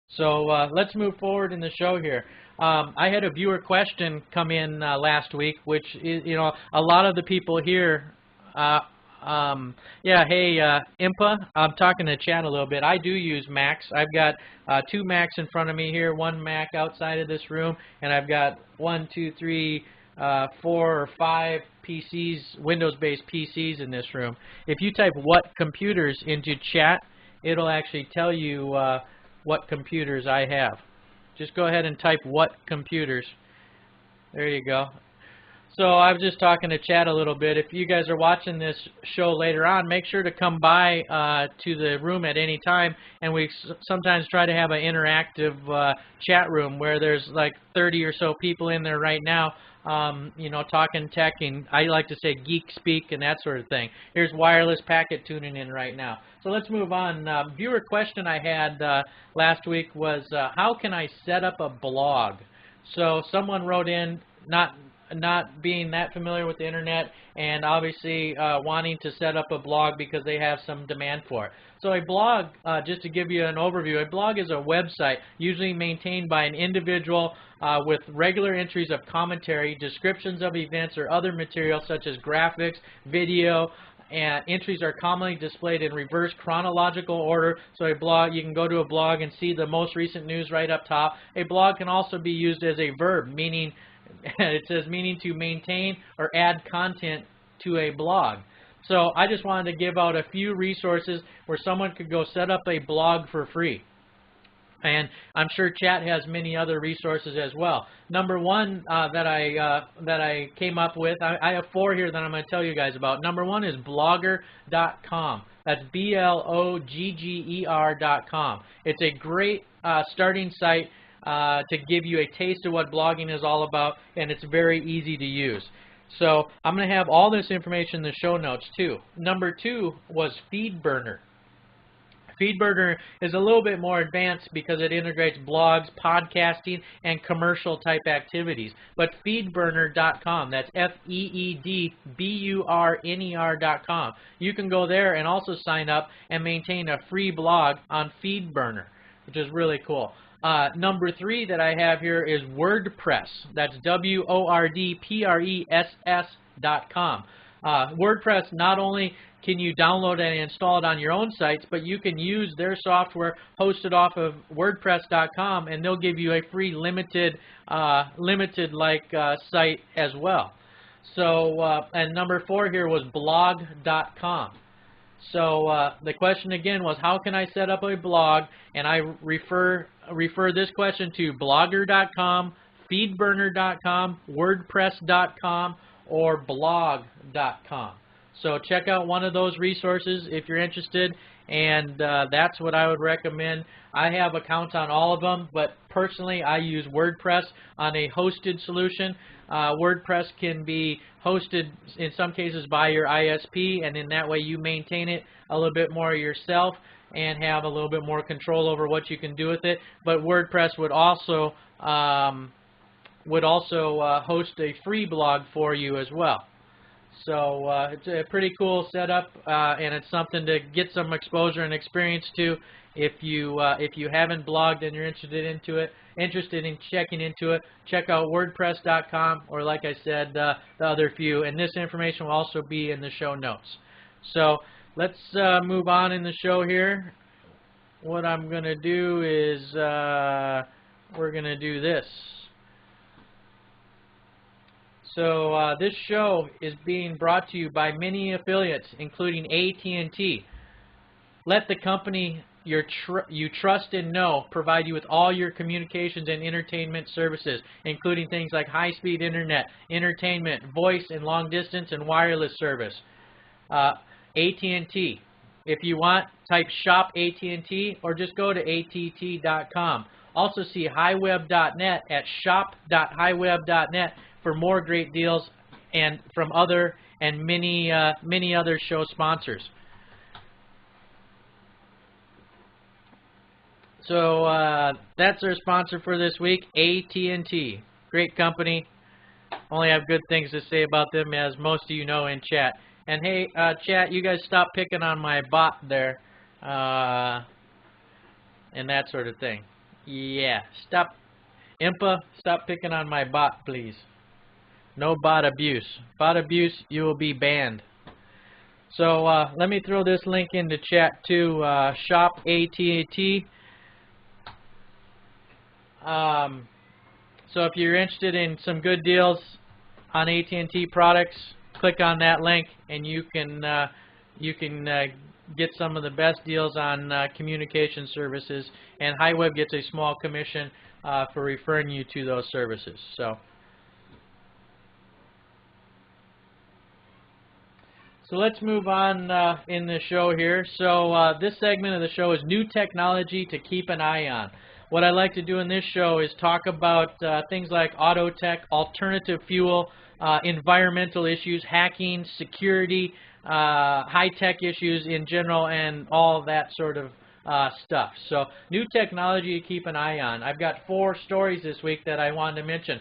So let's move forward in the show here. I had a viewer question come in last week, which is, a lot of the people here. Yeah, hey, Impa, I'm talking to Chad a little bit. I do use Macs. I've got two Macs in front of me here, one Mac outside of this room, and I've got 4 or 5 PCs, Windows-based PCs in this room. If you type "what computers" into chat, it'll actually tell you what computers I have. Just go ahead and type "what computers." There you go. So I was just talking to Chad a little bit. If you guys are watching this show later on, make sure to come by to the room at any time. And we sometimes try to have an interactive chat room where there's like 30 or so people in there right now, talking tech, and I like to say geek speak and that sort of thing. Here's wireless packet tuning in right now. So let's move on. Viewer question I had last week was, how can I set up a blog? So someone wrote in, not being that familiar with the internet, and obviously wanting to set up a blog because they have some demand for it. So a blog, just to give you an overview, a blog is a website usually maintained by an individual with regular entries of commentary, descriptions of events, or other material such as graphics, video, and entries are commonly displayed in reverse chronological order. So a blog, you can go to a blog and see the most recent news right up top. A blog can also be used as a verb, meaning it says meaning to maintain or add content to a blog. So I just wanted to give out a few resources where someone could go set up a blog for free. And I'm sure chat has many other resources as well. Number one that I came up with, I have 4 here that I'm going to tell you guys about. Number one is blogger.com. That's blogger.com. It's a great starting site to give you a taste of what blogging is all about, and it's very easy to use. So I'm going to have all this information in the show notes too. Number 2 was FeedBurner. FeedBurner is a little bit more advanced because it integrates blogs, podcasting, and commercial type activities. But FeedBurner.com, that's FeedBurner.com. You can go there and also sign up and maintain a free blog on FeedBurner, which is really cool. Number 3 that I have here is WordPress. That's WordPress.com. WordPress, not only can you download and install it on your own sites, but you can use their software hosted off of WordPress.com, and they'll give you a free limited site as well. So, and number 4 here was blog.com. So the question again was, how can I set up a blog? And I refer this question to blogger.com, feedburner.com, wordpress.com, or blog.com. So check out one of those resources if you're interested, and that's what I would recommend. I have accounts on all of them, but personally I use WordPress on a hosted solution. WordPress can be hosted in some cases by your ISP, and in that way you maintain it a little bit more yourself and have a little bit more control over what you can do with it. But WordPress would also host a free blog for you as well. So it's a pretty cool setup, and it's something to get some exposure and experience to. If you haven't blogged and you're interested in checking into it, check out WordPress.com, or like I said, the other few. And this information will also be in the show notes. So let's move on in the show here. What I'm going to do is we're going to do this. So this show is being brought to you by many affiliates, including AT&T. Let the company you trust and know provide you with all your communications and entertainment services, including things like high-speed internet, entertainment, voice and long-distance and wireless service. AT&T. If you want, type shop AT&T or just go to att.com. Also see HiWEB.net at shop.hiweb.net for more great deals and from other and many other show sponsors. So that's our sponsor for this week, AT&T. Great company. Only have good things to say about them, as most of you know in chat. And hey, chat, you guys stop picking on my bot there and that sort of thing. Yeah, stop. Impa, stop picking on my bot, please. No bot abuse. Bot abuse, you will be banned. So let me throw this link into chat too. Shop AT&T. So if you're interested in some good deals on AT&T products, click on that link, and you can get some of the best deals on communication services. And HiWEB gets a small commission for referring you to those services. So let's move on in the show here. So this segment of the show is new technology to keep an eye on. What I like to do in this show is talk about things like auto tech, alternative fuel, environmental issues, hacking, security, high-tech issues in general, and all that sort of stuff. So new technology to keep an eye on. I've got 4 stories this week that I wanted to mention.